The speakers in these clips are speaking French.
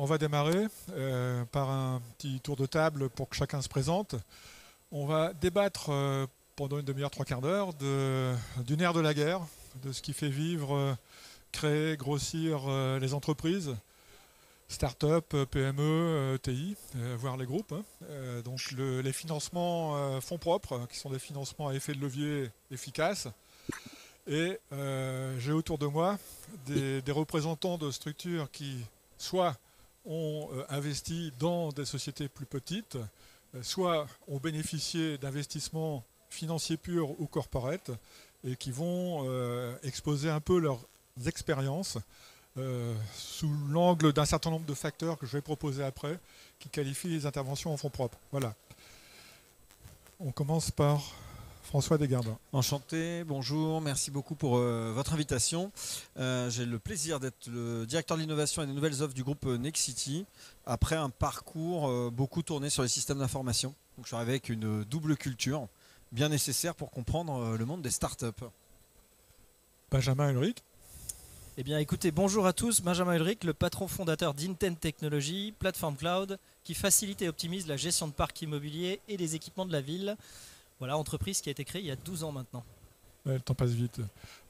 On va démarrer par un petit tour de table pour que chacun se présente. On va débattre pendant une demi-heure, trois quarts d'heure du nerf de la guerre, de ce qui fait vivre, créer, grossir les entreprises, start-up, PME, TI, voire les groupes. Hein. Donc les financements fonds propres, qui sont des financements à effet de levier efficaces. Et j'ai autour de moi des représentants de structures qui soit ont investi dans des sociétés plus petites, soit ont bénéficié d'investissements financiers purs ou corporate, et qui vont exposer un peu leurs expériences sous l'angle d'un certain nombre de facteurs que je vais proposer après, qui qualifient les interventions en fonds propres. Voilà. On commence par François Desgardins. Enchanté, bonjour, merci beaucoup pour votre invitation. J'ai le plaisir d'être le directeur de l'innovation et des nouvelles offres du groupe Nexity, après un parcours beaucoup tourné sur les systèmes d'information. Donc je suis arrivé avec une double culture, bien nécessaire pour comprendre le monde des startups. Benjamin Ulrich. Eh bien écoutez, bonjour à tous, Benjamin Ulrich, le patron fondateur d'Intent Technologies, plateforme cloud, qui facilite et optimise la gestion de parcs immobiliers et des équipements de la ville. Voilà, entreprise qui a été créée il y a 12 ans maintenant. Ouais, le temps passe vite.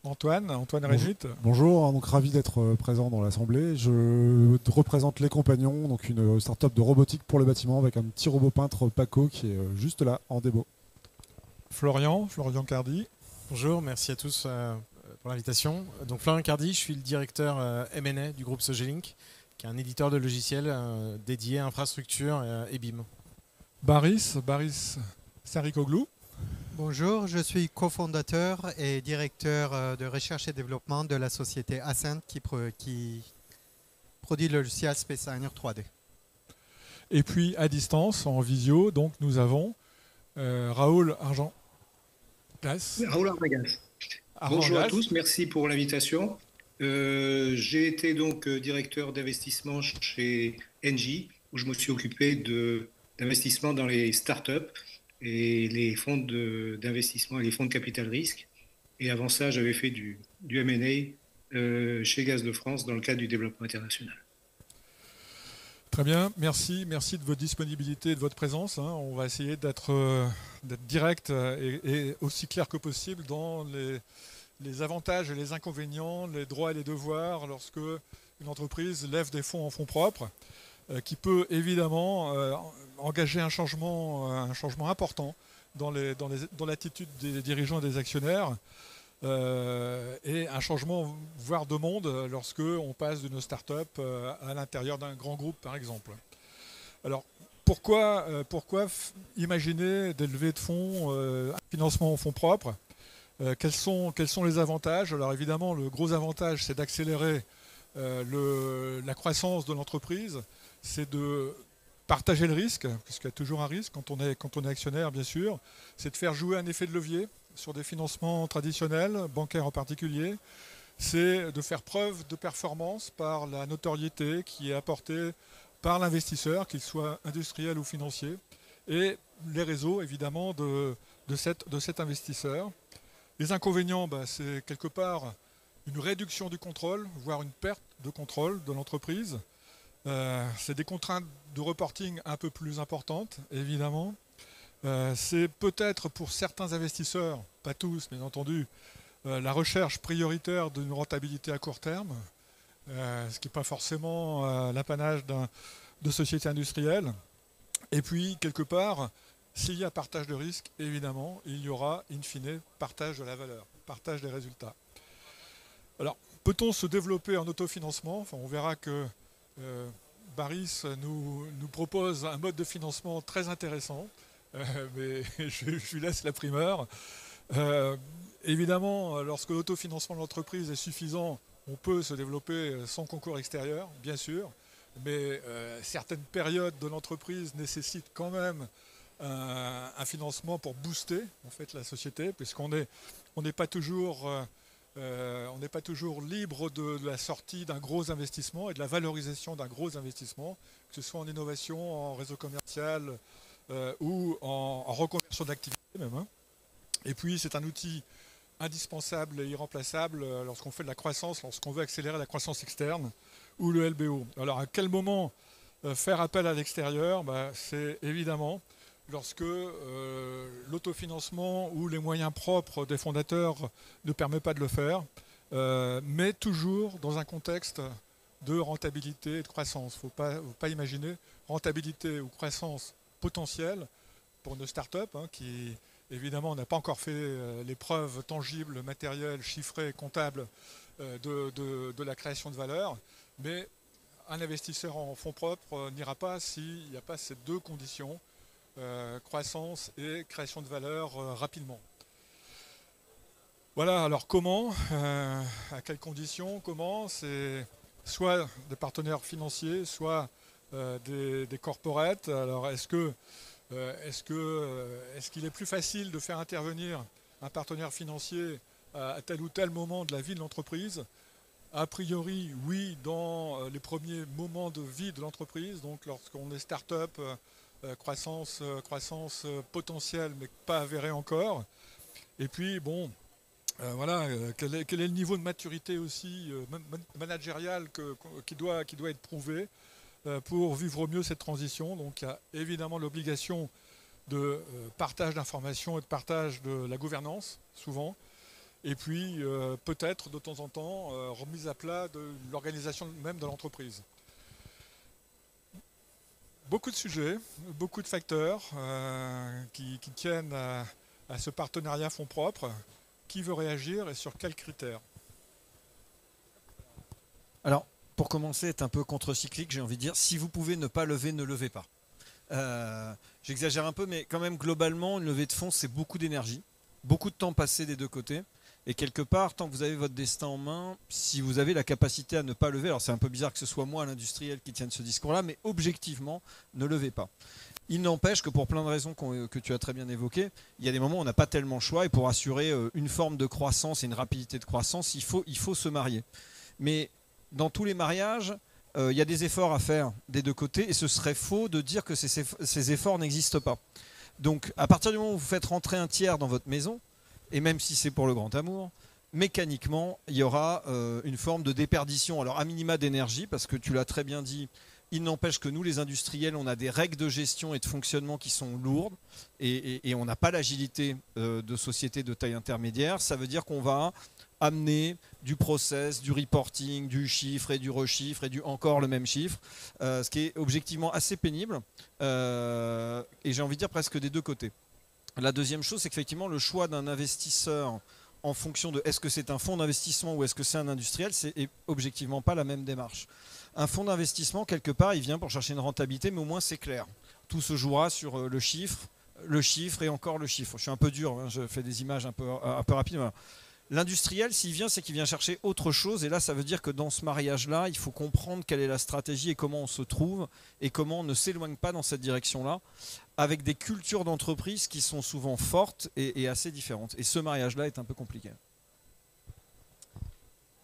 Antoine Régit. Bonjour, donc ravi d'être présent dans l'Assemblée. Je représente Les Compagnons, donc une start-up de robotique pour le bâtiment avec un petit robot peintre Paco qui est juste là en démo. Florian Cardi. Bonjour, merci à tous pour l'invitation. Donc Florian Cardi, je suis le directeur M&A du groupe Sogelink, qui est un éditeur de logiciels dédié à infrastructure et BIM. Baris Sarikoglou. Bonjour, je suis cofondateur et directeur de recherche et développement de la société Ascent qui produit le logiciel Space Designer 3D. Et puis à distance, en visio, donc nous avons Raoul Argangas. Bonjour à tous, merci pour l'invitation. J'ai été donc directeur d'investissement chez Engie, où je me suis occupé d'investissement dans les startups et les fonds d'investissement et les fonds de capital risque. Et avant ça, j'avais fait du M&A chez Gaz de France dans le cadre du développement international. Très bien, merci de votre disponibilité et de votre présence. Hein. On va essayer d'être direct et aussi clair que possible dans les avantages et les inconvénients, les droits et les devoirs lorsque une entreprise lève des fonds en fonds propres, qui peut évidemment engager un changement important dans l'attitude des dirigeants et des actionnaires, et un changement voire de monde lorsque on passe d'une start-up à l'intérieur d'un grand groupe par exemple. Alors pourquoi imaginer des levées de fonds, un financement en fonds propres? Quels sont les avantages? Alors évidemment le gros avantage c'est d'accélérer la croissance de l'entreprise, c'est de partager le risque, parce qu'il y a toujours un risque quand on est actionnaire bien sûr, c'est de faire jouer un effet de levier sur des financements traditionnels, bancaires en particulier, c'est de faire preuve de performance par la notoriété qui est apportée par l'investisseur, qu'il soit industriel ou financier, et les réseaux évidemment de cet investisseur. Les inconvénients, c'est quelque part une réduction du contrôle, voire une perte de contrôle de l'entreprise. C'est des contraintes de reporting un peu plus importantes, évidemment. C'est peut-être pour certains investisseurs, pas tous, bien entendu, la recherche prioritaire d'une rentabilité à court terme, ce qui n'est pas forcément l'apanage de sociétés industrielles. Et puis, quelque part, s'il y a partage de risque, évidemment, il y aura, in fine, partage de la valeur, partage des résultats. Alors, peut-on se développer en autofinancement? Enfin, on verra que Baris nous propose un mode de financement très intéressant, mais je lui laisse la primeur. Évidemment, lorsque l'autofinancement de l'entreprise est suffisant, on peut se développer sans concours extérieur, bien sûr, mais certaines périodes de l'entreprise nécessitent quand même un financement pour booster en fait, la société, puisqu'on n'est pas toujours libre de la sortie d'un gros investissement et de la valorisation d'un gros investissement, que ce soit en innovation, en réseau commercial ou en reconversion d'activité même. Hein. Et puis c'est un outil indispensable et irremplaçable lorsqu'on fait de la croissance, lorsqu'on veut accélérer la croissance externe, ou le LBO. Alors à quel moment faire appel à l'extérieur? C'est évidemment lorsque l'autofinancement ou les moyens propres des fondateurs ne permettent pas de le faire, mais toujours dans un contexte de rentabilité et de croissance. Il ne faut pas imaginer rentabilité ou croissance potentielle pour une start-up qui, évidemment, n'a pas encore fait les preuves tangibles, matérielles, chiffrées, comptables de la création de valeur. Mais un investisseur en fonds propres n'ira pas s'il n'y a pas ces deux conditions, croissance et création de valeur rapidement. Voilà, alors comment, à quelles conditions, comment? C'est soit des partenaires financiers, soit des corporates. Alors est-ce qu'il est plus facile de faire intervenir un partenaire financier à tel ou tel moment de la vie de l'entreprise? A priori, oui, dans les premiers moments de vie de l'entreprise, donc lorsqu'on est start-up, croissance potentielle mais pas avérée encore. Et puis, bon, voilà, quel est le niveau de maturité aussi managériale qui doit être prouvé pour vivre au mieux cette transition. Donc il y a évidemment l'obligation de partage d'informations et de partage de la gouvernance, souvent. Et puis peut-être de temps en temps remise à plat de l'organisation même de l'entreprise. Beaucoup de sujets, beaucoup de facteurs qui tiennent à ce partenariat fonds propres. Qui veut réagir et sur quels critères? Alors, pour commencer, être un peu contre-cyclique, j'ai envie de dire, si vous pouvez ne pas lever, ne levez pas. J'exagère un peu, mais quand même, globalement, une levée de fonds, c'est beaucoup d'énergie, beaucoup de temps passé des deux côtés. Et quelque part, tant que vous avez votre destin en main, si vous avez la capacité à ne pas lever, alors c'est un peu bizarre que ce soit moi, l'industriel, qui tienne ce discours-là, mais objectivement, ne levez pas. Il n'empêche que pour plein de raisons que tu as très bien évoquées, il y a des moments où on n'a pas tellement le choix et pour assurer une forme de croissance et une rapidité de croissance, il faut se marier. Mais dans tous les mariages, il y a des efforts à faire des deux côtés et ce serait faux de dire que ces efforts n'existent pas. Donc à partir du moment où vous faites rentrer un tiers dans votre maison, et même si c'est pour le grand amour, mécaniquement, il y aura une forme de déperdition. Alors à minima d'énergie, parce que tu l'as très bien dit, il n'empêche que nous, les industriels, on a des règles de gestion et de fonctionnement qui sont lourdes et on n'a pas l'agilité de sociétés de taille intermédiaire. Ça veut dire qu'on va amener du process, du reporting, du chiffre et du rechiffre et du encore le même chiffre, ce qui est objectivement assez pénible et j'ai envie de dire presque des deux côtés. La deuxième chose, c'est qu'effectivement, le choix d'un investisseur en fonction de est-ce que c'est un fonds d'investissement ou est-ce que c'est un industriel, c'est objectivement pas la même démarche. Un fonds d'investissement, quelque part, il vient pour chercher une rentabilité, mais au moins c'est clair. Tout se jouera sur le chiffre et encore le chiffre. Je suis un peu dur, hein, je fais des images un peu rapides. Voilà. L'industriel, s'il vient, c'est qu'il vient chercher autre chose. Et là, ça veut dire que dans ce mariage-là, il faut comprendre quelle est la stratégie et comment on se trouve et comment on ne s'éloigne pas dans cette direction-là, avec des cultures d'entreprise qui sont souvent fortes et assez différentes. Et ce mariage-là est un peu compliqué.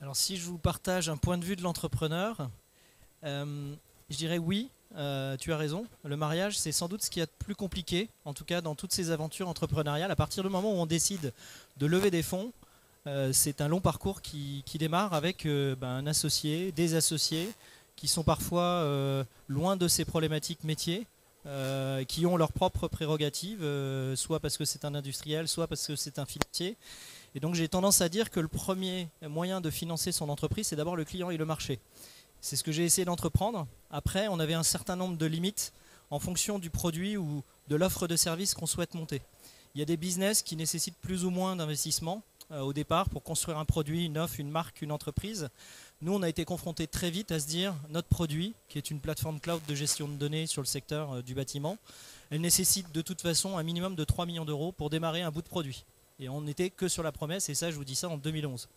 Alors si je vous partage un point de vue de l'entrepreneur, je dirais oui, tu as raison. Le mariage, c'est sans doute ce qu'il y a de plus compliqué, en tout cas dans toutes ces aventures entrepreneuriales. À partir du moment où on décide de lever des fonds, c'est un long parcours qui démarre avec un associé, des associés qui sont parfois loin de ces problématiques métiers, qui ont leurs propres prérogatives, soit parce que c'est un industriel, soit parce que c'est un financier. Et donc j'ai tendance à dire que le premier moyen de financer son entreprise, c'est d'abord le client et le marché. C'est ce que j'ai essayé d'entreprendre. Après, on avait un certain nombre de limites en fonction du produit ou de l'offre de service qu'on souhaite monter. Il y a des business qui nécessitent plus ou moins d'investissement au départ pour construire un produit, une offre, une marque, une entreprise. Nous, on a été confrontés très vite à se dire notre produit, qui est une plateforme cloud de gestion de données sur le secteur du bâtiment, elle nécessite de toute façon un minimum de 3 millions d'euros pour démarrer un bout de produit. Et on n'était que sur la promesse, et ça, je vous dis ça en 2011.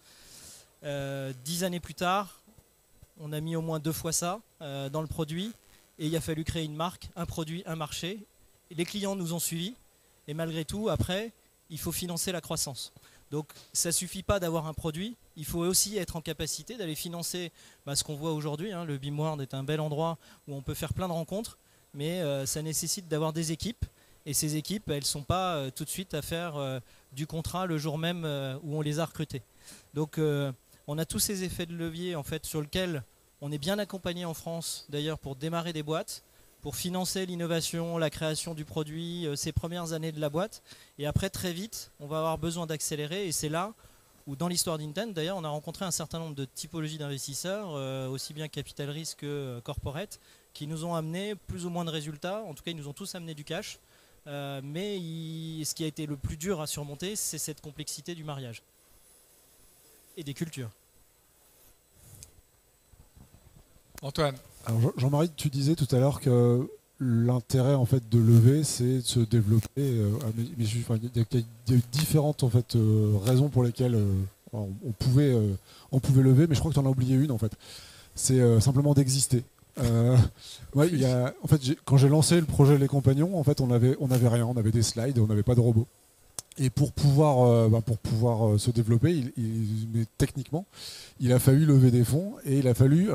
10 années plus tard, on a mis au moins 2 fois ça dans le produit, et il a fallu créer une marque, un produit, un marché. Et les clients nous ont suivis, et malgré tout, après, il faut financer la croissance. Donc ça ne suffit pas d'avoir un produit, il faut aussi être en capacité d'aller financer ce qu'on voit aujourd'hui. Le BIM World est un bel endroit où on peut faire plein de rencontres, mais ça nécessite d'avoir des équipes. Et ces équipes, elles ne sont pas tout de suite à faire du contrat le jour même où on les a recrutées. Donc on a tous ces effets de levier en fait, sur lesquels On est bien accompagné en France d'ailleurs pour démarrer des boîtes, pour financer l'innovation, la création du produit, ces premières années de la boîte. Et après, très vite, on va avoir besoin d'accélérer. Et c'est là où, dans l'histoire d'Intent, d'ailleurs, on a rencontré un certain nombre de typologies d'investisseurs, aussi bien capital risque que corporate, qui nous ont amené plus ou moins de résultats. En tout cas, ils nous ont tous amené du cash. Mais ce qui a été le plus dur à surmonter, c'est cette complexité du mariage et des cultures. Antoine. Alors Jean-Marie, tu disais tout à l'heure que l'intérêt en fait de lever, c'est de se développer. Il y a eu différentes en fait raisons pour lesquelles on pouvait lever, mais je crois que tu en as oublié une en fait. C'est simplement d'exister. En fait, quand j'ai lancé le projet Les Compagnons, en fait, on avait rien, on avait des slides, on n'avait pas de robots. Et pour pouvoir se développer, mais techniquement, il a fallu lever des fonds et il a fallu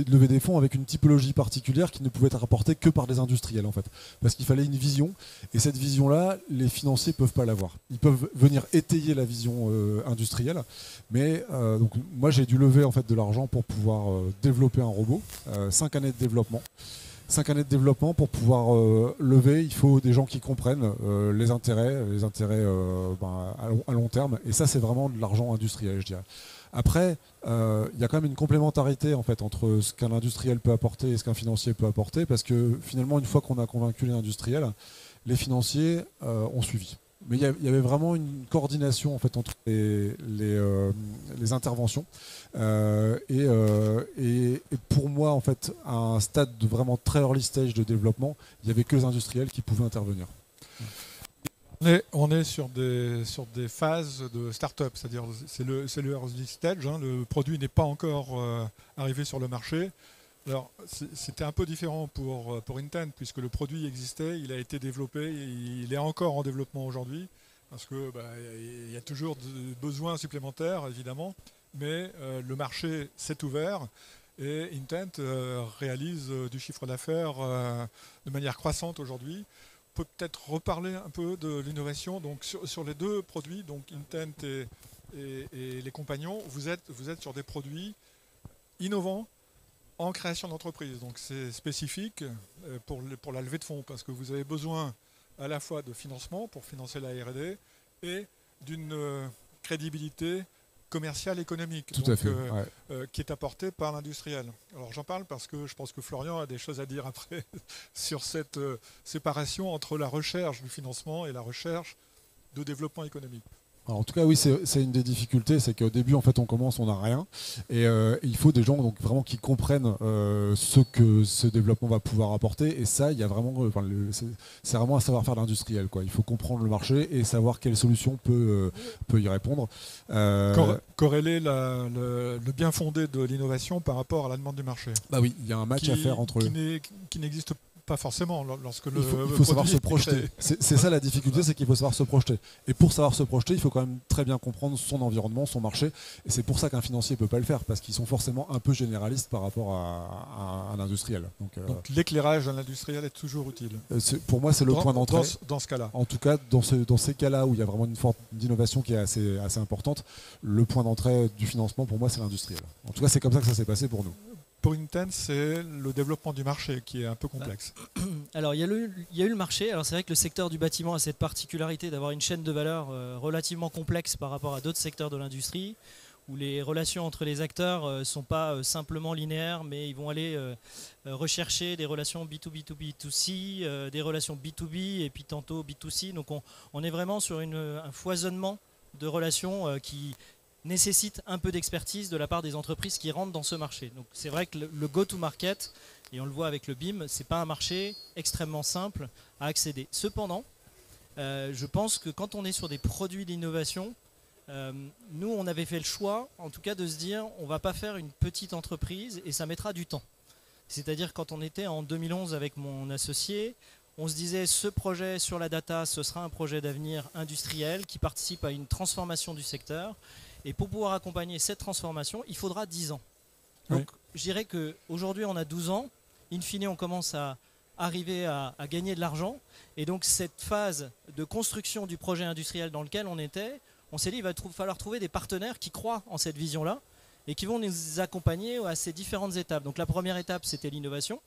lever des fonds avec une typologie particulière qui ne pouvait être apportée que par des industriels en fait, parce qu'il fallait une vision et cette vision-là, les financiers peuvent pas l'avoir. Ils peuvent venir étayer la vision industrielle, mais donc moi j'ai dû lever en fait de l'argent pour pouvoir développer un robot, 5 années de développement. 5 années de développement pour pouvoir lever, il faut des gens qui comprennent les intérêts à long terme. Et ça, c'est vraiment de l'argent industriel, je dirais. Après, il y a quand même une complémentarité en fait, entre ce qu'un industriel peut apporter et ce qu'un financier peut apporter, parce que finalement, une fois qu'on a convaincu les industriels, les financiers ont suivi. Mais il y avait vraiment une coordination en fait, entre les interventions. Et pour moi, en fait, à un stade de vraiment très early stage de développement, il n'y avait que les industriels qui pouvaient intervenir. On est sur des phases de start-up, c'est-à-dire c'est le early stage, hein, le produit n'est pas encore arrivé sur le marché. Alors, c'était un peu différent pour Intent, puisque le produit existait, il a été développé, il est encore en développement aujourd'hui, parce que y a toujours des besoins supplémentaires, évidemment, mais le marché s'est ouvert et Intent réalise du chiffre d'affaires de manière croissante aujourd'hui. On peut peut-être reparler un peu de l'innovation. Donc, sur les deux produits, donc Intent et les compagnons, vous êtes sur des produits innovants en création d'entreprise. Donc c'est spécifique pour la levée de fonds parce que vous avez besoin à la fois de financement pour financer la R&D et d'une crédibilité commerciale économique Tout à fait, qui est apportée par l'industriel. Alors j'en parle parce que je pense que Florian a des choses à dire après sur cette séparation entre la recherche du financement et la recherche de développement économique. Alors, en tout cas, oui, c'est une des difficultés, c'est qu'au début, en fait, on commence, on n'a rien, et il faut des gens donc vraiment qui comprennent ce que ce développement va pouvoir apporter. Et ça, il y a vraiment, c'est vraiment un savoir-faire d'industriel, quoi. Il faut comprendre le marché et savoir quelle solution peut y répondre. Corréler le bien fondé de l'innovation par rapport à la demande du marché. Bah oui, il y a un match à faire entre qui n'existe pas forcément lorsque il faut savoir se projeter. C'est ça la difficulté, c'est qu'il faut savoir se projeter. Et pour savoir se projeter, il faut quand même très bien comprendre son environnement, son marché. Et c'est pour ça qu'un financier ne peut pas le faire, parce qu'ils sont forcément un peu généralistes par rapport à un industriel. Donc l'éclairage d'un industriel est toujours utile. Pour moi, c'est le point d'entrée. Dans ce cas-là. En tout cas, dans ces cas-là où il y a vraiment une forme d'innovation qui est assez importante, le point d'entrée du financement, pour moi, c'est l'industriel. En tout cas, c'est comme ça que ça s'est passé pour nous. Pour Intent, c'est le développement du marché qui est un peu complexe. Alors, il y a eu le marché. Alors, c'est vrai que le secteur du bâtiment a cette particularité d'avoir une chaîne de valeur relativement complexe par rapport à d'autres secteurs de l'industrie, où les relations entre les acteurs ne sont pas simplement linéaires, mais ils vont aller rechercher des relations B2B2B2C, des relations B2B et puis tantôt B2C. Donc, on est vraiment sur un foisonnement de relations qui nécessite un peu d'expertise de la part des entreprises qui rentrent dans ce marché. Donc c'est vrai que le go-to-market, et on le voit avec le BIM, c'est pas un marché extrêmement simple à accéder. Cependant, je pense que quand on est sur des produits d'innovation, nous on avait fait le choix, en tout cas de se dire on va pas faire une petite entreprise et ça mettra du temps. C'est-à-dire quand on était en 2011 avec mon associé, on se disait ce projet sur la data, ce sera un projet d'avenir industriel qui participe à une transformation du secteur. Et pour pouvoir accompagner cette transformation, il faudra 10 ans. Donc je dirais qu'aujourd'hui on a 12 ans, in fine on commence à arriver à gagner de l'argent. Et donc cette phase de construction du projet industriel dans lequel on était, on s'est dit il va falloir trouver des partenaires qui croient en cette vision-là et qui vont nous accompagner à ces différentes étapes. Donc la première étape, c'était l'innovation.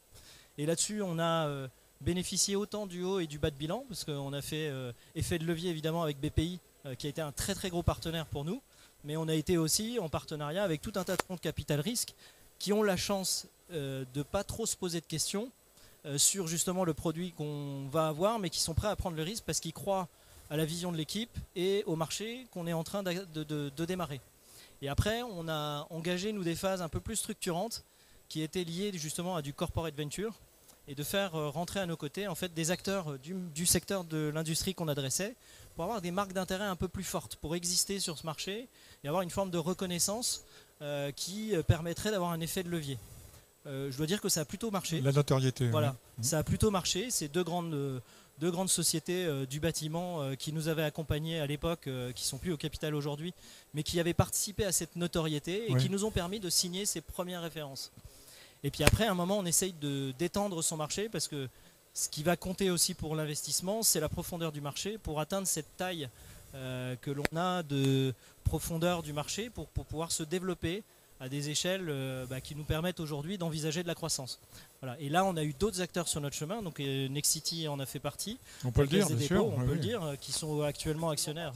Et là-dessus, on a bénéficié autant du haut et du bas de bilan, parce qu'on a fait effet de levier évidemment avec BPI, qui a été un très très gros partenaire pour nous. Mais on a été aussi en partenariat avec tout un tas de fonds de capital risque qui ont la chance de ne pas trop se poser de questions sur justement le produit qu'on va avoir, mais qui sont prêts à prendre le risque parce qu'ils croient à la vision de l'équipe et au marché qu'on est en train de démarrer. Et après, on a engagé nous des phases un peu plus structurantes qui étaient liées justement à du corporate venture et de faire rentrer à nos côtés en fait des acteurs du secteur de l'industrie qu'on adressait pour avoir des marques d'intérêt un peu plus fortes, pour exister sur ce marché et avoir une forme de reconnaissance qui permettrait d'avoir un effet de levier. Je dois dire que ça a plutôt marché. La notoriété. Voilà, ça a plutôt marché. C'est deux grandes sociétés du bâtiment qui nous avaient accompagnés à l'époque, qui sont plus au capital aujourd'hui, mais qui avaient participé à cette notoriété et qui nous ont permis de signer ces premières références. Et puis après, à un moment, on essaye d'étendre son marché parce que ce qui va compter aussi pour l'investissement, c'est la profondeur du marché pour atteindre cette taille que l'on a de profondeur du marché pour pouvoir se développer à des échelles qui nous permettent aujourd'hui d'envisager de la croissance. Voilà. Et là, on a eu d'autres acteurs sur notre chemin, donc Nexity en a fait partie. On peut le dire, bien sûr. On peut le dire, qui sont actuellement actionnaires.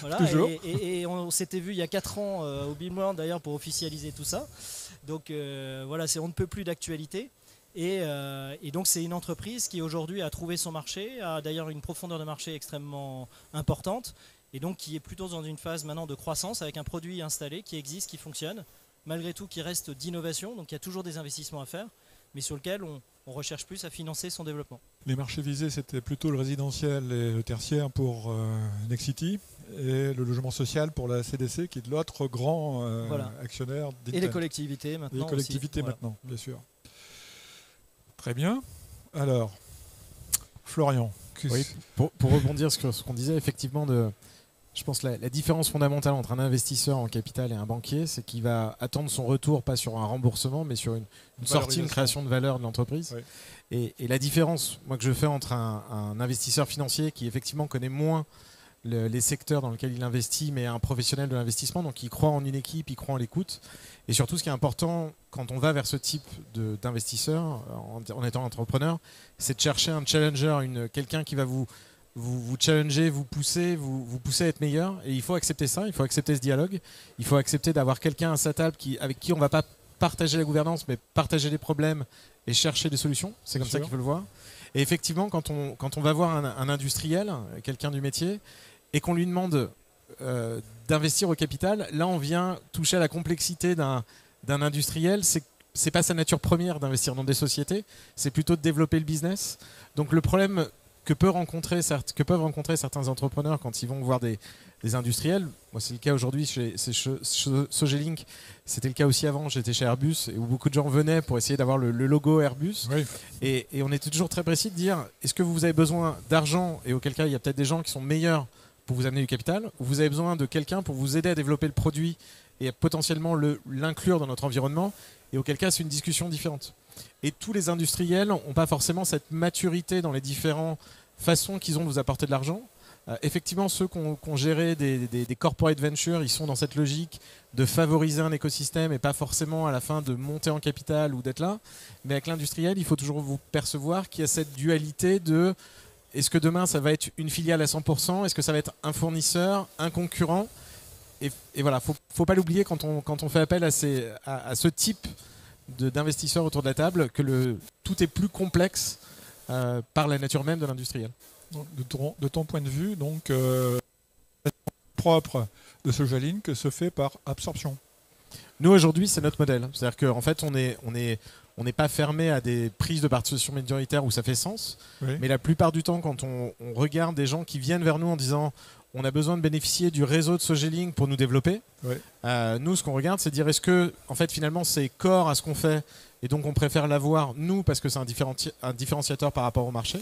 Voilà. Toujours. Et on s'était vu il y a 4 ans au BIM World d'ailleurs pour officialiser tout ça. Donc voilà, on ne peut plus d'actualité. Et donc c'est une entreprise qui aujourd'hui a trouvé son marché, a d'ailleurs une profondeur de marché extrêmement importante, et donc qui est plutôt dans une phase maintenant de croissance avec un produit installé qui existe, qui fonctionne, malgré tout qui reste d'innovation, donc il y a toujours des investissements à faire, mais sur lequel on recherche plus à financer son développement. Les marchés visés, c'était plutôt le résidentiel et le tertiaire pour Nexity, et le logement social pour la CDC, qui est de l'autre grand actionnaire d'Inten. Et les collectivités maintenant. Et les collectivités aussi, maintenant, bien sûr. Très bien. Alors, Florian. Oui, pour rebondir sur ce qu'on disait, effectivement, je pense que la différence fondamentale entre un investisseur en capital et un banquier, c'est qu'il va attendre son retour, pas sur un remboursement, mais sur une sortie, une création de valeur de l'entreprise. Oui. Et la différence, moi, que je fais entre un investisseur financier qui, effectivement, connaît moins les secteurs dans lesquels il investit, mais un professionnel de l'investissement, donc il croit en une équipe, il croit en l'écoute. Et surtout, ce qui est important quand on va vers ce type d'investisseur, en étant entrepreneur, c'est de chercher un challenger, quelqu'un qui va vous challenger, vous pousser à être meilleur. Et il faut accepter ça, il faut accepter ce dialogue. Il faut accepter d'avoir quelqu'un à sa table avec qui on ne va pas partager la gouvernance, mais partager les problèmes et chercher des solutions. C'est comme ça qu'il faut le voir. Et effectivement, quand on va voir un industriel, quelqu'un du métier, et qu'on lui demande d'investir au capital, là on vient toucher à la complexité d'un industriel. C'est pas sa nature première d'investir dans des sociétés, c'est plutôt de développer le business. Donc le problème que peuvent rencontrer certains entrepreneurs quand ils vont voir des industriels, moi c'est le cas aujourd'hui chez Sogelink, c'était le cas aussi avant, j'étais chez Airbus, où beaucoup de gens venaient pour essayer d'avoir le logo Airbus. Oui. Et on était toujours très précis de dire, est-ce que vous avez besoin d'argent, et auquel cas il y a peut-être des gens qui sont meilleurs pour vous amener du capital, ou vous avez besoin de quelqu'un pour vous aider à développer le produit et potentiellement l'inclure dans notre environnement, et auquel cas c'est une discussion différente. Et tous les industriels n'ont pas forcément cette maturité dans les différentes façons qu'ils ont de vous apporter de l'argent. Effectivement, ceux qui ont géré des corporate ventures, ils sont dans cette logique de favoriser un écosystème et pas forcément à la fin de monter en capital ou d'être là. Mais avec l'industriel, il faut toujours vous percevoir qu'il y a cette dualité de est-ce que demain ça va être une filiale à 100%, est-ce que ça va être un fournisseur, un concurrent, et voilà, faut pas l'oublier quand on fait appel à ce type d'investisseurs autour de la table, que tout est plus complexe par la nature même de l'industriel. De ton point de vue, donc, propre de Sogelink se fait par absorption. Nous aujourd'hui, c'est notre modèle. C'est-à-dire qu'en fait, on n'est pas fermé à des prises de participation minoritaire où ça fait sens. Oui. Mais la plupart du temps, quand on regarde des gens qui viennent vers nous en disant on a besoin de bénéficier du réseau de Sogelink pour nous développer, oui. Nous, ce qu'on regarde, c'est de dire est-ce que en fait, finalement, c'est core à ce qu'on fait et donc on préfère l'avoir, nous, parce que c'est un différenciateur par rapport au marché.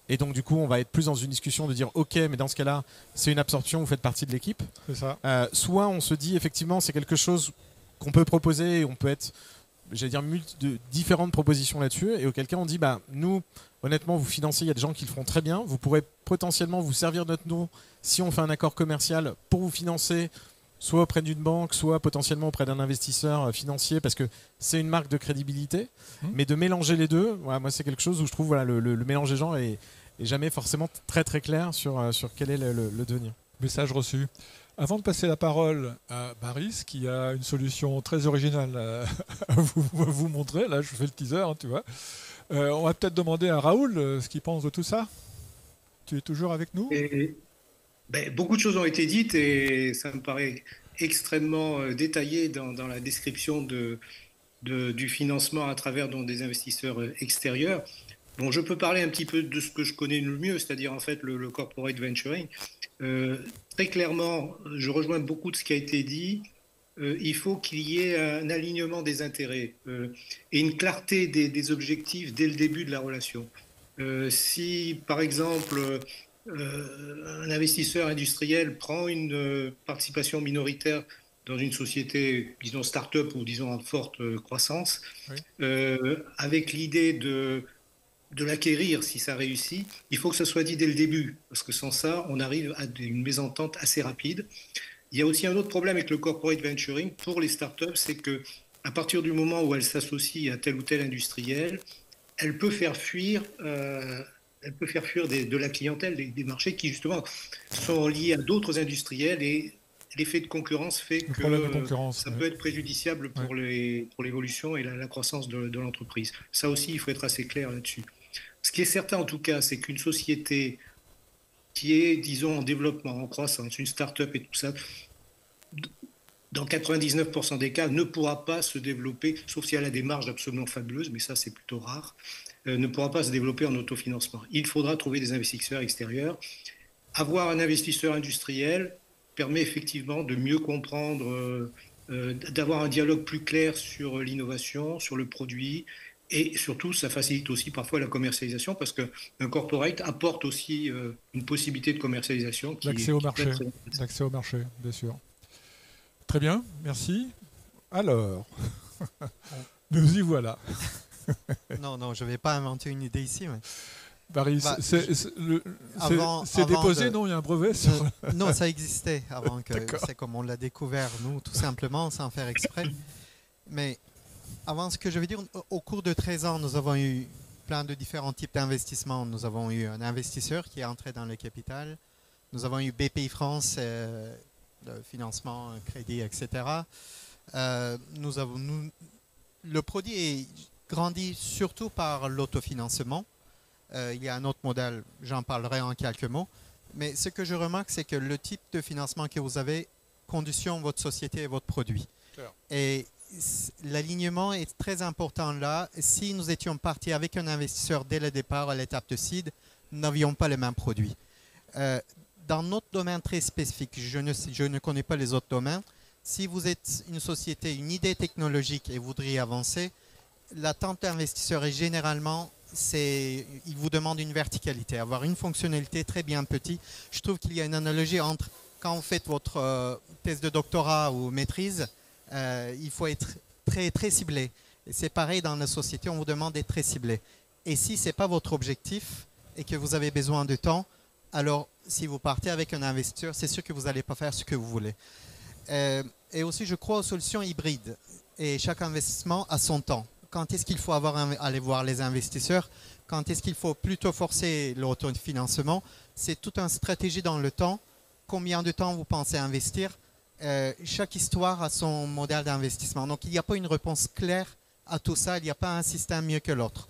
Et donc, du coup, on va être plus dans une discussion de dire ok, mais dans ce cas-là, c'est une absorption, vous faites partie de l'équipe. C'est ça. Soit on se dit effectivement, c'est quelque chose qu'on peut proposer et on peut être, j'allais dire, de différentes propositions là-dessus, et auquel cas on dit nous, honnêtement, vous financez, il y a des gens qui le feront très bien, vous pourrez potentiellement vous servir de notre nom si on fait un accord commercial pour vous financer soit auprès d'une banque, soit potentiellement auprès d'un investisseur financier, parce que c'est une marque de crédibilité. Mais de mélanger les deux, voilà, moi c'est quelque chose où je trouve le mélange des gens est jamais forcément très très clair sur quel est le devenir. Message reçu. Avant de passer la parole à Baris, qui a une solution très originale à vous montrer, là je fais le teaser, tu vois. On va peut-être demander à Raoul ce qu'il pense de tout ça. Tu es toujours avec nous ? Beaucoup de choses ont été dites et ça me paraît extrêmement détaillé dans la description du financement à travers des investisseurs extérieurs. Bon, je peux parler un petit peu de ce que je connais le mieux, c'est-à-dire en fait le corporate venturing. Très clairement, je rejoins beaucoup de ce qui a été dit. Il faut qu'il y ait un alignement des intérêts et une clarté des objectifs dès le début de la relation. Si, par exemple, un investisseur industriel prend une participation minoritaire dans une société, disons start-up ou disons en forte croissance, avec l'idée de l'acquérir si ça réussit, il faut que ça soit dit dès le début, parce que sans ça, on arrive à une mésentente assez rapide. Il y a aussi un autre problème avec le corporate venturing pour les startups, c'est qu'à partir du moment où elles s'associent à tel ou tel industriel, elle peut faire fuir de la clientèle, des marchés qui justement sont liés à d'autres industriels et l'effet de concurrence fait que ça peut être préjudiciable pour l'évolution et la croissance de l'entreprise. Ça aussi, il faut être assez clair là-dessus. Ce qui est certain en tout cas, c'est qu'une société qui est, disons, en développement, en croissance, une start-up et tout ça, dans 99% des cas, ne pourra pas se développer, sauf si elle a des marges absolument fabuleuses, mais ça c'est plutôt rare, ne pourra pas se développer en autofinancement. Il faudra trouver des investisseurs extérieurs. Avoir un investisseur industriel permet effectivement de mieux comprendre, d'avoir un dialogue plus clair sur l'innovation, sur le produit, et surtout ça facilite aussi parfois la commercialisation parce qu'un corporate apporte aussi une possibilité de commercialisation. L'accès au marché, bien sûr. Très bien, merci. Alors, nous y voilà. Non, je ne vais pas inventer une idée ici. Mais... Baris, c'est déposé, non? Il y a un brevet sur... Non, ça existait avant que... C'est comme on l'a découvert, nous, tout simplement, sans faire exprès. Mais avant, ce que je veux dire, au cours de 13 ans, nous avons eu plein de différents types d'investissements. Nous avons eu un investisseur qui est entré dans le capital. Nous avons eu BPI France, le financement, crédit, etc. Le produit est grandi surtout par l'autofinancement. Il y a un autre modèle, j'en parlerai en quelques mots. Mais ce que je remarque, c'est que le type de financement que vous avez conditionne votre société et votre produit. Claire. Et l'alignement est très important là. Si nous étions partis avec un investisseur dès le départ à l'étape de seed, nous n'avions pas le même produit. Dans notre domaine très spécifique, je ne connais pas les autres domaines. Si vous êtes une société, une idée technologique et voudriez avancer, l'attente d'investisseur est généralement, il vous demande une verticalité, avoir une fonctionnalité très bien petite. Je trouve qu'il y a une analogie entre quand vous faites votre thèse de doctorat ou maîtrise, il faut être très, très ciblé. C'est pareil dans la société, on vous demande d'être très ciblé. Et si ce n'est pas votre objectif et que vous avez besoin de temps, alors si vous partez avec un investisseur, c'est sûr que vous n'allez pas faire ce que vous voulez. Et aussi, je crois aux solutions hybrides. Et chaque investissement a son temps. Quand est-ce qu'il faut aller voir les investisseurs? Quand est-ce qu'il faut plutôt forcer l'autofinancement? C'est toute une stratégie dans le temps. Combien de temps vous pensez investir? Chaque histoire a son modèle d'investissement. Donc, il n'y a pas une réponse claire à tout ça. Il n'y a pas un système mieux que l'autre.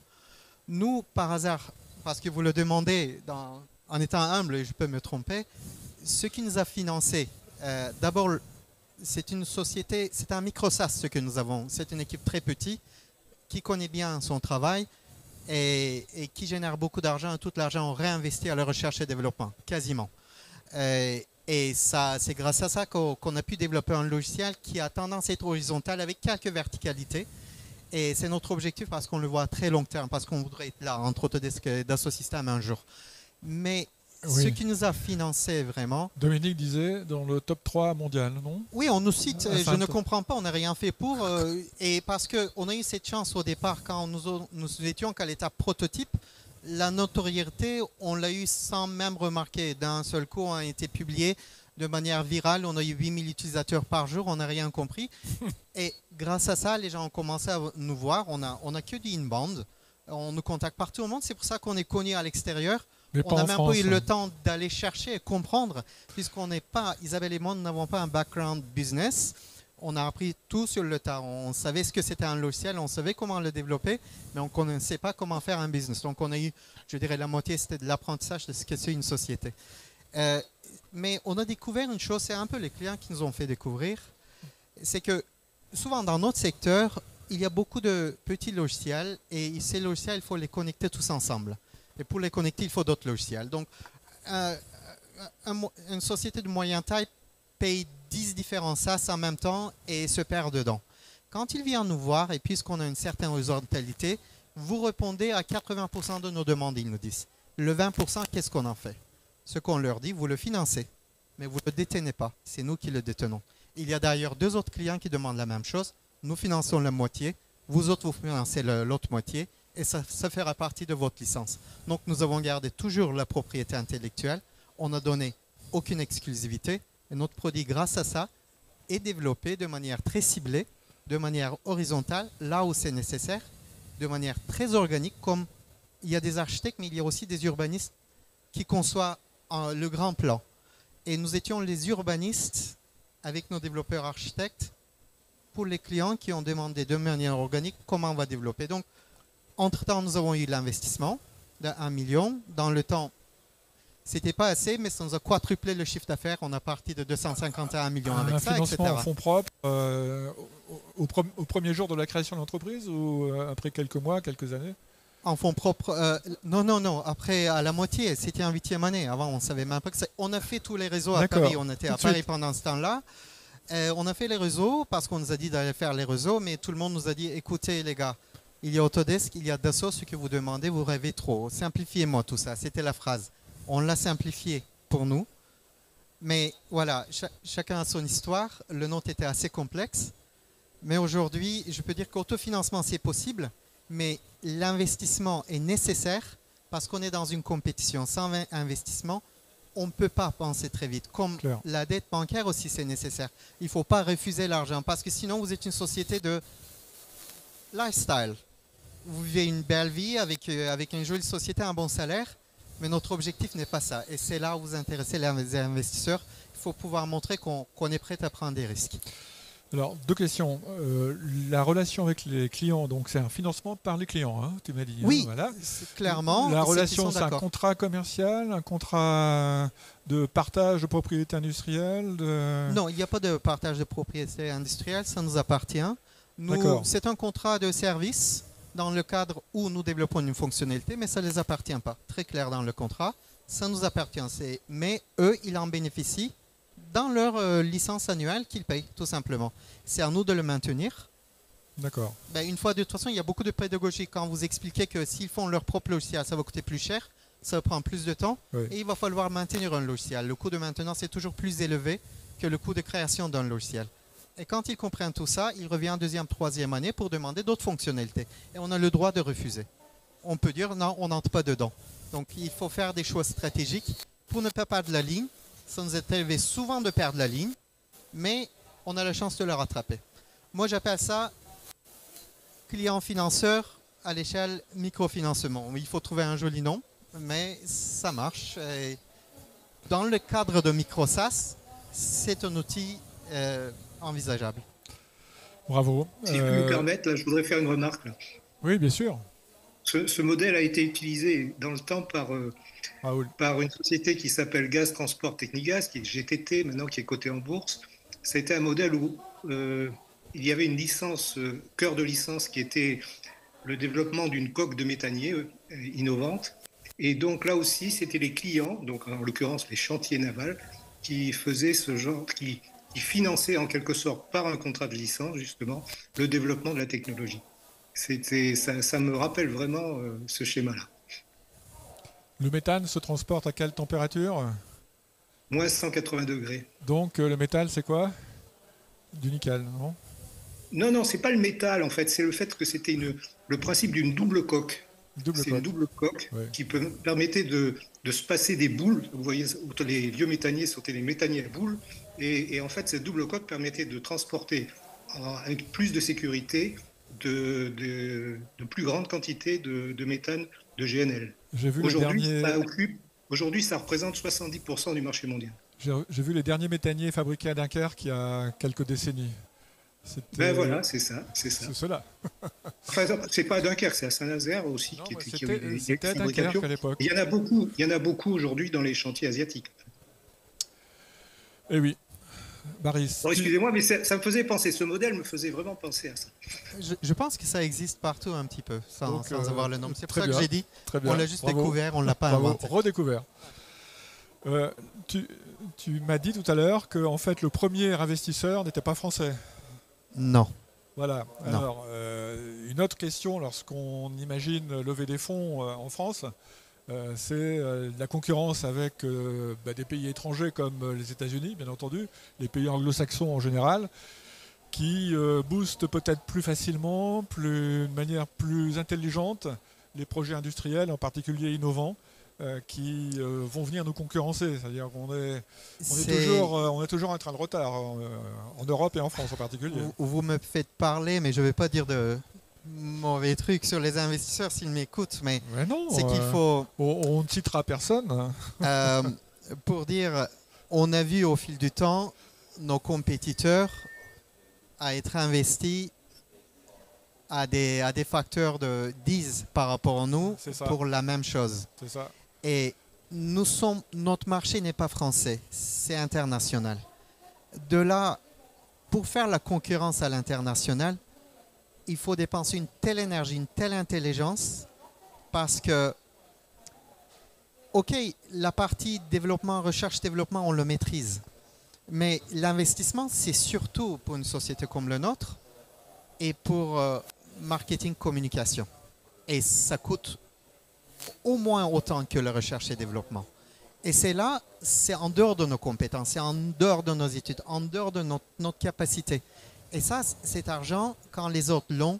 Nous, par hasard, parce que vous le demandez en étant humble, je peux me tromper, ce qui nous a financé, d'abord, c'est une société, c'est un micro-SaaS ce que nous avons. C'est une équipe très petite qui connaît bien son travail et qui génère beaucoup d'argent. Tout l'argent est réinvesti à la recherche et développement, quasiment. Et ça, c'est grâce à ça qu'on a pu développer un logiciel qui a tendance à être horizontal avec quelques verticalités. Et c'est notre objectif parce qu'on le voit à très long terme, parce qu'on voudrait être là, entre autres, Dassault Systèmes un jour. Mais ce qui nous a financé vraiment... Dominique disait dans le top 3 mondial, non? Oui, on nous cite, je ne comprends pas, on n'a rien fait pour. Et parce qu'on a eu cette chance au départ, quand nous étions qu'à l'étape prototype, la notoriété, on l'a eu sans même remarquer. D'un seul coup, on a été publié de manière virale. On a eu 8000 utilisateurs par jour, on n'a rien compris. Et grâce à ça, les gens ont commencé à nous voir. On a que du inbound. On nous contacte partout au monde. C'est pour ça qu'on est connu à l'extérieur. On n'a même pas eu le temps d'aller chercher et comprendre, puisqu'on n'est pas, Isabelle et moi, nous n'avons pas un background business. On a appris tout sur le tas. On savait ce que c'était un logiciel, on savait comment le développer, mais on ne connaissait pas comment faire un business. Donc on a eu, je dirais, la moitié, c'était de l'apprentissage de ce que c'est une société. Mais on a découvert une chose, c'est un peu les clients qui nous ont fait découvrir, c'est que souvent dans notre secteur, il y a beaucoup de petits logiciels et ces logiciels, il faut les connecter tous ensemble. Et pour les connecter, il faut d'autres logiciels. Donc une société de moyenne taille paye 10 différents SaaS en même temps et se perd dedans. Quand il vient nous voir, et puisqu'on a une certaine horizontalité, vous répondez à 80% de nos demandes, ils nous disent. Le 20%, qu'est-ce qu'on en fait? Ce qu'on leur dit, vous le financez, mais vous ne le détenez pas. C'est nous qui le détenons. Il y a d'ailleurs 2 autres clients qui demandent la même chose. Nous finançons la moitié, vous autres, vous financez l'autre moitié, et ça fera partie de votre licence. Donc nous avons gardé toujours la propriété intellectuelle. On n'a donné aucune exclusivité. Et notre produit, grâce à ça, est développé de manière très ciblée, de manière horizontale, là où c'est nécessaire, de manière très organique, comme il y a des architectes, mais il y a aussi des urbanistes qui conçoivent le grand plan. Et nous étions les urbanistes avec nos développeurs architectes pour les clients qui ont demandé de manière organique comment on va développer. Donc, entre-temps, nous avons eu l'investissement de 1 million. Dans le temps, c'était pas assez, mais ça nous a quadruplé le chiffre d'affaires. On a parti de 250 à 1 million avec ça, etc. Un financement en fonds propres au premier jour de la création de l'entreprise ou après quelques mois, quelques années? En fonds propres, non. Après, à la moitié, c'était en 8e année. Avant, on ne savait même pas que ça. On a fait tous les réseaux à Paris. On était à Paris pendant ce temps-là. On a fait les réseaux parce qu'on nous a dit d'aller faire les réseaux, mais tout le monde nous a dit, écoutez les gars, il y a Autodesk, il y a Dassault, ce que vous demandez, vous rêvez trop. Simplifiez-moi tout ça. C'était la phrase. On l'a simplifié pour nous. Mais voilà, chacun a son histoire. Le nôtre était assez complexe. Mais aujourd'hui, je peux dire qu'autofinancement, c'est possible. Mais l'investissement est nécessaire parce qu'on est dans une compétition. Sans investissement, on ne peut pas penser très vite. Comme la dette bancaire aussi, c'est nécessaire. Il ne faut pas refuser l'argent parce que sinon, vous êtes une société de lifestyle. Vous vivez une belle vie avec une jolie société, un bon salaire. Mais notre objectif n'est pas ça. Et c'est là où vous intéressez les investisseurs. Il faut pouvoir montrer qu'on est prêt à prendre des risques. Alors, 2 questions. La relation avec les clients, donc c'est un financement par les clients, hein, tu m'as dit. Oui, hein, voilà. Clairement. La relation, c'est un contrat commercial, un contrat de partage de propriété industrielle Non, il n'y a pas de partage de propriété industrielle, ça nous appartient. C'est un contrat de service dans le cadre où nous développons une fonctionnalité, mais ça ne les appartient pas. Très clair dans le contrat, ça nous appartient. Mais eux, ils en bénéficient dans leur licence annuelle qu'ils payent, tout simplement. C'est à nous de le maintenir. D'accord. Une fois, de toute façon, il y a beaucoup de pédagogie quand vous expliquez que s'ils font leur propre logiciel, ça va coûter plus cher, ça va prendre plus de temps, et il va falloir maintenir un logiciel. Le coût de maintenance est toujours plus élevé que le coût de création d'un logiciel. Et quand ils comprennent tout ça, ils reviennent en 2e, 3e année pour demander d'autres fonctionnalités. Et on a le droit de refuser. On peut dire non, on n'entre pas dedans. Donc il faut faire des choix stratégiques pour ne pas perdre la ligne. Ça nous est arrivé souvent de perdre la ligne, mais on a la chance de la rattraper. Moi, j'appelle ça client financeur à l'échelle microfinancement. Il faut trouver un joli nom, mais ça marche. Et dans le cadre de MicroSaaS, c'est un outil envisageable. Bravo. Si je peux me permettre, là, je voudrais faire une remarque. Là. Oui, bien sûr. Ce modèle a été utilisé dans le temps par une société qui s'appelle Gaz Transport Technigaz, qui est GTT maintenant, qui est cotée en bourse. C'était un modèle où il y avait une licence, cœur de licence, qui était le développement d'une coque de méthanier innovante. Et donc là aussi, c'était les clients, donc en l'occurrence les chantiers navals, qui faisaient ce genre, qui finançaient en quelque sorte par un contrat de licence justement le développement de la technologie. Ça me rappelle vraiment ce schéma-là. Le méthane se transporte à quelle température? Moins 180 degrés. Donc le métal, c'est quoi? Du nickel, non? Non, c'est pas le métal en fait, c'est le fait que c'était le principe d'une double coque. C'est une double coque qui permettait de se passer des boules. Vous voyez, les vieux méthaniers c'était les méthaniers à boules. Et en fait, cette double coque permettait de transporter avec plus de sécurité de plus grandes quantités de méthane de GNL. Aujourd'hui, ça représente 70% du marché mondial. J'ai vu les derniers méthaniers fabriqués à Dunkerque il y a quelques décennies. Ben voilà, c'est ça. C'est cela. Enfin, c'est pas à Dunkerque, c'est à Saint-Nazaire aussi. C'était à Dunkerque à l'époque. Il y en a beaucoup aujourd'hui dans les chantiers asiatiques. Eh oui. Baris. Excusez-moi, mais ça me faisait penser, ce modèle me faisait vraiment penser à ça. Je pense que ça existe partout un petit peu, sans avoir le nom. C'est pour ça que j'ai dit, on l'a juste découvert, on ne l'a pas inventé. Redécouvert. Tu m'as dit tout à l'heure que en fait, le premier investisseur n'était pas français. Non. Voilà. Non. Alors, une autre question, lorsqu'on imagine lever des fonds en France, c'est la concurrence avec des pays étrangers comme les États-Unis, bien entendu, les pays anglo-saxons en général, qui boostent peut-être plus facilement, de manière plus intelligente, les projets industriels, en particulier innovants, qui vont venir nous concurrencer. C'est-à-dire qu'on est toujours en train de retard, en Europe et en France en particulier. Vous me faites parler, mais je ne vais pas dire de mauvais trucs sur les investisseurs s'ils m'écoutent, mais non, c'est qu'il faut... On ne citera personne. Pour dire, on a vu au fil du temps nos compétiteurs à être investis à des facteurs de 10 par rapport à nous pour la même chose. C'est ça. Et notre marché n'est pas français, c'est international. De là, pour faire la concurrence à l'international, il faut dépenser une telle énergie, une telle intelligence, parce que, ok, la partie développement, recherche-développement, on le maîtrise. Mais l'investissement, c'est surtout pour une société comme la nôtre et pour marketing-communication. Et ça coûte au moins autant que la recherche et développement. Et c'est en dehors de nos compétences, c'est en dehors de nos études, en dehors de notre capacité. Et ça, cet argent, quand les autres l'ont,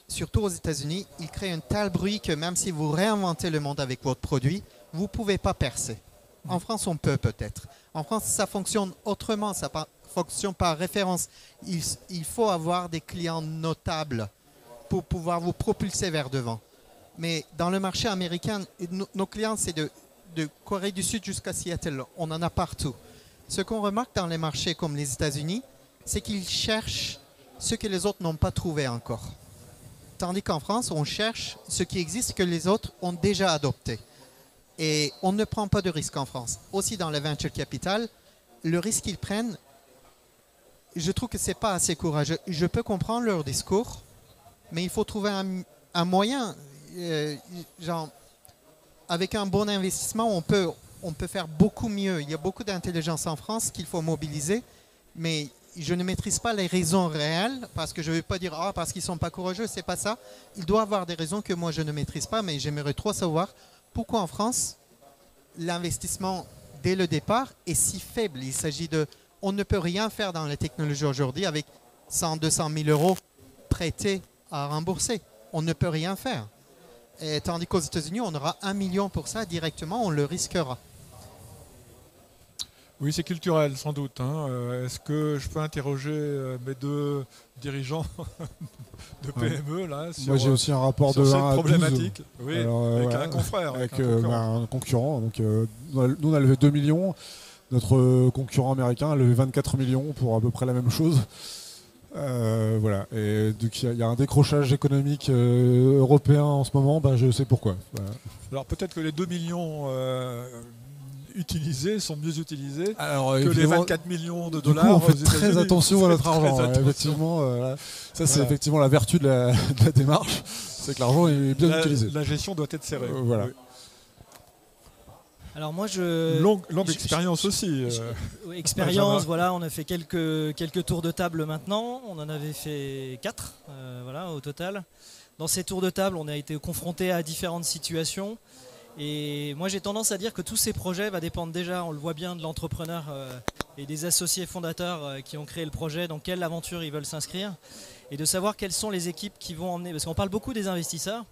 surtout aux États-Unis, il crée un tel bruit que même si vous réinventez le monde avec votre produit, vous ne pouvez pas percer. En France, on peut peut-être. En France, ça fonctionne autrement, ça fonctionne par référence. Il faut avoir des clients notables pour pouvoir vous propulser vers devant. Mais dans le marché américain, nos clients, c'est de Corée du Sud jusqu'à Seattle. On en a partout. Ce qu'on remarque dans les marchés comme les États-Unis, c'est qu'ils cherchent ce que les autres n'ont pas trouvé encore. Tandis qu'en France, on cherche ce qui existe que les autres ont déjà adopté. Et on ne prend pas de risque en France. Aussi dans le venture capital, le risque qu'ils prennent, je trouve que ce n'est pas assez courageux. Je peux comprendre leur discours, mais il faut trouver un moyen. Avec un bon investissement, on peut faire beaucoup mieux. Il y a beaucoup d'intelligence en France qu'il faut mobiliser, mais je ne maîtrise pas les raisons réelles, parce que je ne vais pas dire parce qu'ils ne sont pas courageux, c'est pas ça. Il doit y avoir des raisons que moi je ne maîtrise pas, mais j'aimerais trop savoir pourquoi en France l'investissement dès le départ est si faible. Il s'agit on ne peut rien faire dans la technologie aujourd'hui avec 100, 200 000 euros prêtés à rembourser. On ne peut rien faire. Et tandis qu'aux États-Unis, on aura 1 million pour ça directement, on le risquera. Oui, c'est culturel sans doute. Est-ce que je peux interroger mes deux dirigeants de PME là sur, moi, j'ai aussi un rapport de 1 à 12. Problématique. Oui, alors, avec un confrère. Avec un concurrent. Donc, nous, on a levé 2 millions. Notre concurrent américain a levé 24 millions pour à peu près la même chose. Voilà. Et donc il y a un décrochage économique européen en ce moment, je sais pourquoi. Voilà. Alors peut-être que les 2 millions utilisés sont mieux utilisés que les 24 millions de dollars. Du coup, on fait très attention à notre argent. Effectivement, ça c'est effectivement la vertu de la démarche, c'est que l'argent est bien utilisé. La gestion doit être serrée. Voilà. Oui. Alors moi longue expérience aussi. Expérience, voilà, on a fait quelques tours de table maintenant. On en avait fait 4 au total. Dans ces tours de table, on a été confronté à différentes situations. Et moi j'ai tendance à dire que tous ces projets vont dépendre déjà, on le voit bien, de l'entrepreneur et des associés fondateurs qui ont créé le projet, dans quelle aventure ils veulent s'inscrire. Et de savoir quelles sont les équipes qui vont emmener. Parce qu'on parle beaucoup des investisseurs,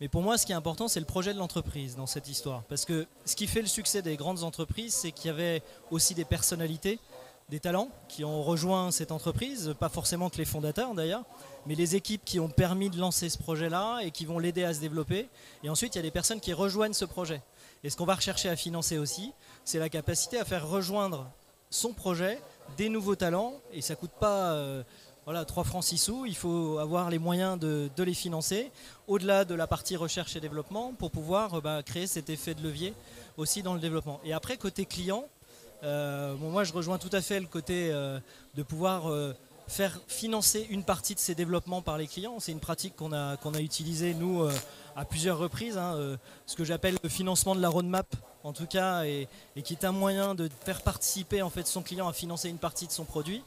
Mais pour moi, ce qui est important, c'est le projet de l'entreprise dans cette histoire. Parce que ce qui fait le succès des grandes entreprises, c'est qu'il y avait aussi des personnalités, des talents qui ont rejoint cette entreprise, pas forcément que les fondateurs d'ailleurs, mais les équipes qui ont permis de lancer ce projet-là et qui vont l'aider à se développer. Et ensuite, il y a des personnes qui rejoignent ce projet. Et ce qu'on va rechercher à financer aussi, c'est la capacité à faire rejoindre son projet des nouveaux talents. Et ça ne coûte pas 3 francs 6 sous. Il faut avoir les moyens de les financer, au-delà de la partie recherche et développement, pour pouvoir créer cet effet de levier aussi dans le développement. Et après, côté client, moi je rejoins tout à fait le côté de pouvoir faire financer une partie de ces développements par les clients. C'est une pratique qu'on a utilisée nous à plusieurs reprises, ce que j'appelle le financement de la roadmap en tout cas, et qui est un moyen de faire participer en fait son client à financer une partie de son produit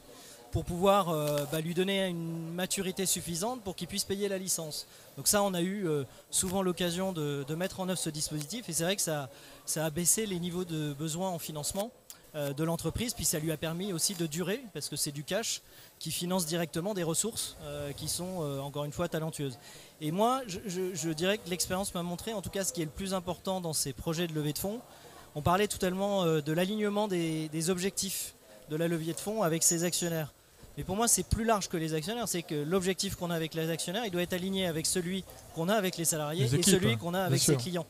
pour pouvoir lui donner une maturité suffisante pour qu'il puisse payer la licence. Donc ça, on a eu souvent l'occasion de mettre en œuvre ce dispositif, et c'est vrai que ça a baissé les niveaux de besoins en financement de l'entreprise, puis ça lui a permis aussi de durer, parce que c'est du cash qui finance directement des ressources qui sont encore une fois talentueuses. Et moi, je dirais que l'expérience m'a montré, en tout cas ce qui est le plus important dans ces projets de levée de fonds. On parlait tout à l'heure de l'alignement des objectifs de la levée de fonds avec ses actionnaires. Mais pour moi, c'est plus large que les actionnaires. C'est que l'objectif qu'on a avec les actionnaires, il doit être aligné avec celui qu'on a avec les salariés et celui qu'on a avec ses clients.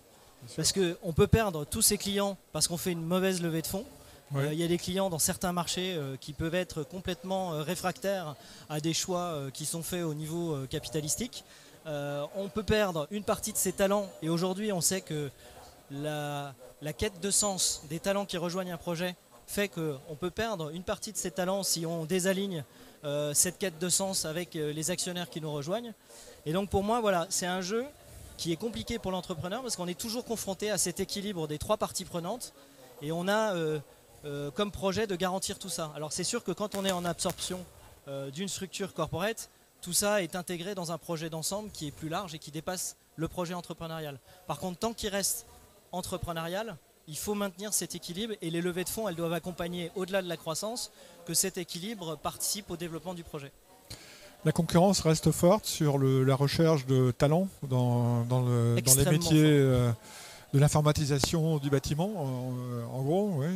Parce qu'on peut perdre tous ses clients parce qu'on fait une mauvaise levée de fonds. Oui. Il y a des clients dans certains marchés qui peuvent être complètement réfractaires à des choix qui sont faits au niveau capitalistique. On peut perdre une partie de ses talents. Et aujourd'hui, on sait que la quête de sens des talents qui rejoignent un projet fait qu'on peut perdre une partie de ses talents si on désaligne cette quête de sens avec les actionnaires qui nous rejoignent. Et donc pour moi, voilà, c'est un jeu qui est compliqué pour l'entrepreneur parce qu'on est toujours confronté à cet équilibre des trois parties prenantes, et on a comme projet de garantir tout ça. Alors c'est sûr que quand on est en absorption d'une structure corporate, tout ça est intégré dans un projet d'ensemble qui est plus large et qui dépasse le projet entrepreneurial. Par contre, tant qu'il reste entrepreneurial, il faut maintenir cet équilibre, et les levées de fonds, elles doivent accompagner, au-delà de la croissance, que cet équilibre participe au développement du projet. La concurrence reste forte sur la recherche de talents dans les métiers de l'informatisation du bâtiment, en gros, ouais.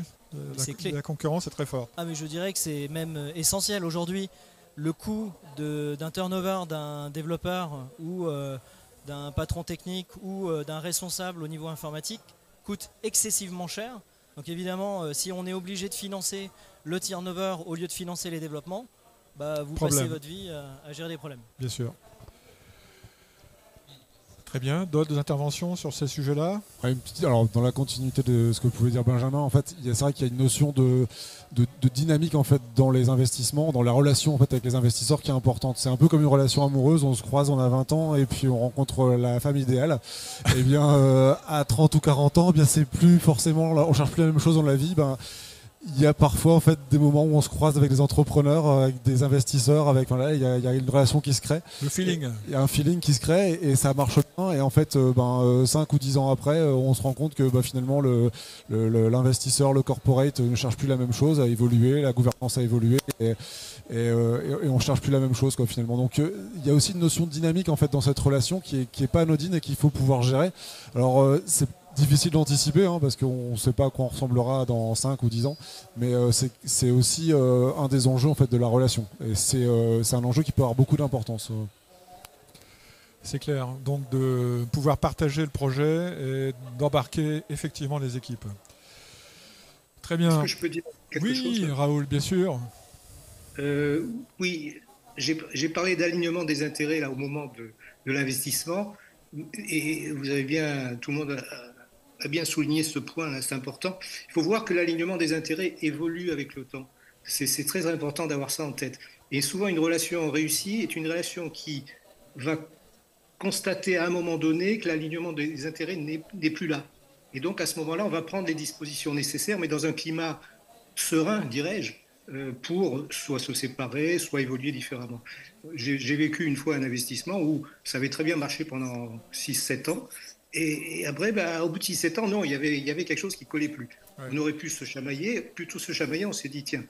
La concurrence est très forte. Ah, mais je dirais que c'est même essentiel. Aujourd'hui, le coût d'un turnover d'un développeur ou d'un patron technique ou d'un responsable au niveau informatique coûte excessivement cher. Donc évidemment, si on est obligé de financer le turnover au lieu de financer les développements, vous passez votre vie à gérer des problèmes. Bien sûr. Très bien. D'autres interventions sur ces sujets-là ? Alors, dans la continuité de ce que pouvait dire Benjamin, en fait, c'est vrai qu'il y a une notion de dynamique en fait dans les investissements, dans la relation en fait avec les investisseurs qui est importante. C'est un peu comme une relation amoureuse. On se croise, on a 20 ans et puis on rencontre la femme idéale. Et bien, à 30 ou 40 ans, bien c'est plus forcément, on cherche plus la même chose dans la vie. Il y a parfois en fait des moments où on se croise avec des entrepreneurs, avec des investisseurs, il y a une relation qui se crée. Le feeling. Il y a un feeling qui se crée et ça marche bien. Et en fait, 5 ou 10 ans après, on se rend compte que finalement l'investisseur, le corporate ne cherche plus la même chose, a évolué, la gouvernance a évolué et on cherche plus la même chose finalement. Donc il y a aussi une notion de dynamique en fait dans cette relation qui est pas anodine et qu'il faut pouvoir gérer. Alors c'est difficile d'anticiper parce qu'on ne sait pas à quoi on ressemblera dans 5 ou 10 ans, mais c'est aussi un des enjeux en fait de la relation, et c'est un enjeu qui peut avoir beaucoup d'importance. C'est clair, donc de pouvoir partager le projet et d'embarquer effectivement les équipes. Très bien. Est-ce que je peux dire quelque chose ? Oui, Raoul, bien sûr. Oui, j'ai parlé d'alignement des intérêts là au moment de l'investissement, et vous avez bien, tout le monde a bien souligné ce point, là, c'est important. Il faut voir que l'alignement des intérêts évolue avec le temps. C'est très important d'avoir ça en tête. Et souvent, une relation réussie est une relation qui va constater à un moment donné que l'alignement des intérêts n'est plus là. Et donc, à ce moment-là, on va prendre les dispositions nécessaires, mais dans un climat serein, dirais-je, pour soit se séparer, soit évoluer différemment. J'ai vécu une fois un investissement où ça avait très bien marché pendant 6-7 ans. Et après, au bout de 6-7 ans, non, il y avait quelque chose qui ne collait plus. Ouais. On aurait pu se chamailler. Plutôt se chamailler, on s'est dit, tiens,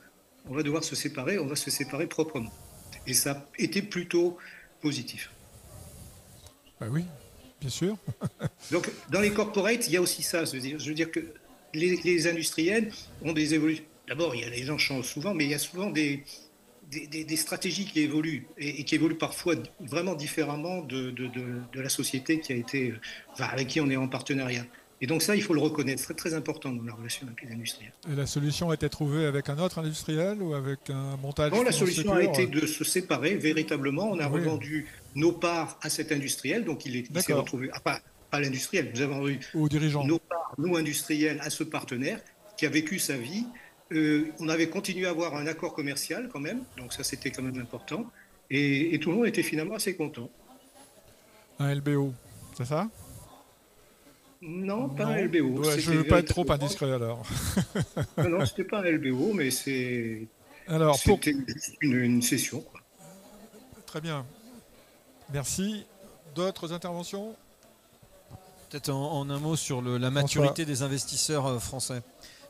on va devoir se séparer, on va se séparer proprement. Et ça a été plutôt positif. Oui. bien sûr. Donc, dans les corporates, il y a aussi ça. Je veux dire que les industriels ont des évolutions. D'abord, les gens changent souvent, mais il y a souvent des stratégies qui évoluent et qui évoluent parfois vraiment différemment de la société avec qui on est en partenariat. Et donc ça, il faut le reconnaître, c'est très important dans la relation avec les industriels. Et la solution a été trouvée avec un autre industriel ou avec un montage? Bon, la solution a été de se séparer véritablement. On a revendu nos parts à cet industriel, donc il s'est retrouvé, pas l'industriel, nous avons eu nos parts, nous industriels, à ce partenaire qui a vécu sa vie. On avait continué à avoir un accord commercial quand même, donc ça c'était quand même important. Et tout le monde était finalement assez content. Un LBO, c'est ça? Non, pas un LBO. Ouais, je ne veux pas être trop indiscret alors. Non, ce n'était pas un LBO, mais c'était une session, quoi. Très bien. Merci. D'autres interventions? Peut-être en un mot sur la maturité des investisseurs français.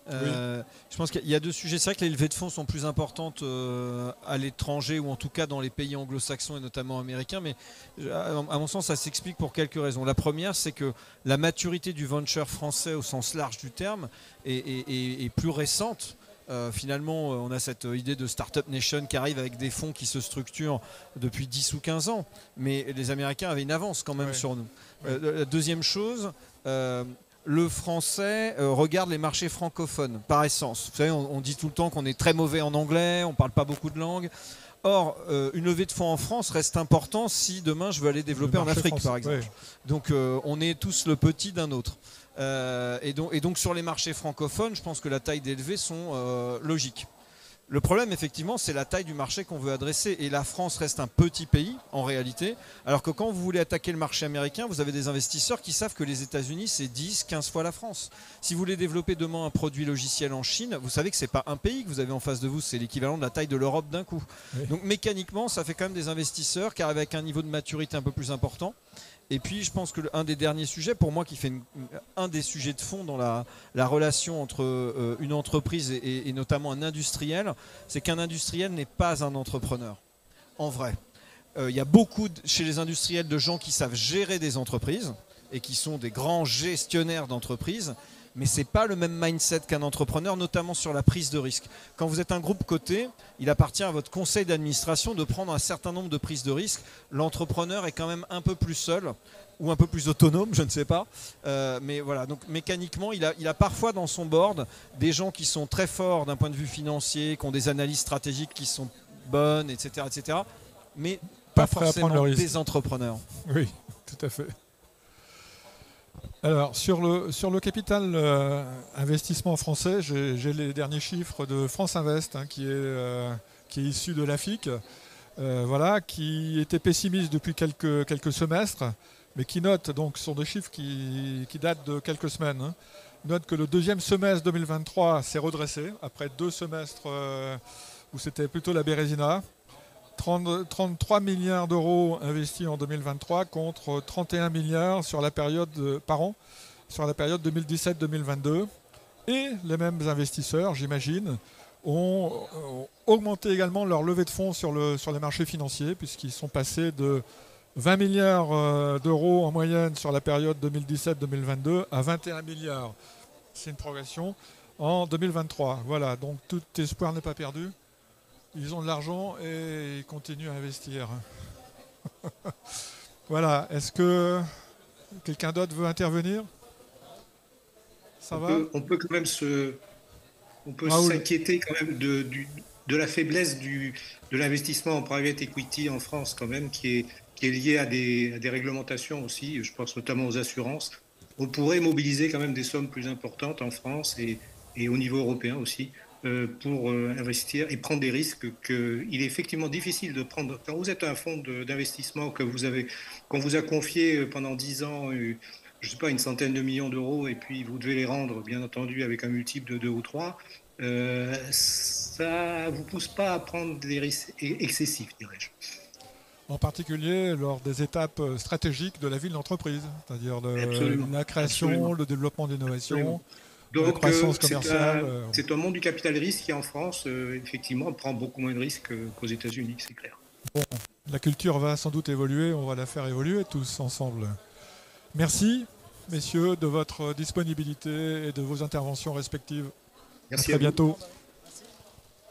Je pense qu'il y a deux sujets. C'est vrai que les levées de fonds sont plus importantes à l'étranger ou en tout cas dans les pays anglo-saxons et notamment américains, mais à mon sens ça s'explique pour quelques raisons. La première, c'est que la maturité du venture français au sens large du terme est plus récente. Finalement, on a cette idée de Startup Nation qui arrive avec des fonds qui se structurent depuis 10 ou 15 ans, mais les Américains avaient une avance quand même sur nous. La deuxième chose, le français regarde les marchés francophones par essence. Vous savez, on dit tout le temps qu'on est très mauvais en anglais, on ne parle pas beaucoup de langues. Or, une levée de fonds en France reste important si demain je veux aller développer en Afrique, par exemple. Donc, on est tous le petit d'un autre. Et donc, sur les marchés francophones, je pense que la taille des levées sont logiques. Le problème, effectivement, c'est la taille du marché qu'on veut adresser. Et la France reste un petit pays, en réalité. Alors que quand vous voulez attaquer le marché américain, vous avez des investisseurs qui savent que les États-Unis, c'est 10, 15 fois la France. Si vous voulez développer demain un produit logiciel en Chine, vous savez que ce n'est pas un pays que vous avez en face de vous, c'est l'équivalent de la taille de l'Europe d'un coup. Oui. Donc mécaniquement, ça fait quand même des investisseurs qui arrivent avec un niveau de maturité un peu plus important. Et puis, je pense que un des derniers sujets, pour moi, qui fait un des sujets de fond dans la relation entre une entreprise et notamment un industriel, c'est qu'un industriel n'est pas un entrepreneur, en vrai. Il y a beaucoup, chez les industriels, de gens qui savent gérer des entreprises et qui sont des grands gestionnaires d'entreprises, mais ce n'est pas le même mindset qu'un entrepreneur, notamment sur la prise de risque. Quand vous êtes un groupe coté, il appartient à votre conseil d'administration de prendre un certain nombre de prises de risque. L'entrepreneur est quand même un peu plus seul ou un peu plus autonome, je ne sais pas. Mais voilà, donc mécaniquement, il a parfois dans son board des gens qui sont très forts d'un point de vue financier, qui ont des analyses stratégiques qui sont bonnes, etc. mais pas forcément des entrepreneurs. Oui, tout à fait. Alors, sur le capital investissement français, j'ai les derniers chiffres de France Invest, qui est issu de l'AFIC, qui était pessimiste depuis quelques semestres, mais qui note, donc, ce sont des chiffres qui datent de quelques semaines, note que le deuxième semestre 2023 s'est redressé, après 2 semestres où c'était plutôt la Bérésina. 33 milliards d'euros investis en 2023 contre 31 milliards sur la période par an sur la période 2017-2022. Et les mêmes investisseurs, j'imagine, ont augmenté également leur levée de fonds sur les marchés financiers, puisqu'ils sont passés de 20 milliards d'euros en moyenne sur la période 2017-2022 à 21 milliards. C'est une progression en 2023. Voilà, donc tout espoir n'est pas perdu. Ils ont de l'argent et ils continuent à investir. Voilà. Est-ce que quelqu'un d'autre veut intervenir? Ça va? On peut quand même s'inquiéter quand même de la faiblesse de l'investissement en private equity en France quand même, qui est lié à des réglementations aussi. Je pense notamment aux assurances. On pourrait mobiliser quand même des sommes plus importantes en France et au niveau européen aussi, pour investir et prendre des risques qu'il est effectivement difficile de prendre. Quand vous êtes un fonds d'investissement qu'on vous a confié pendant 10 ans, je ne sais pas, une centaine de millions d'euros, et puis vous devez les rendre, bien entendu, avec un multiple de 2 ou 3, ça ne vous pousse pas à prendre des risques excessifs, dirais-je. En particulier lors des étapes stratégiques de la vie de l'entreprise, c'est-à-dire la création, le développement d'innovation. Donc, la croissance commerciale. C'est un monde du capital risque qui, en France, effectivement, prend beaucoup moins de risques qu'aux États-Unis, c'est clair. Bon, la culture va sans doute évoluer, on va la faire évoluer tous ensemble. Merci, messieurs, de votre disponibilité et de vos interventions respectives. Merci à très bientôt.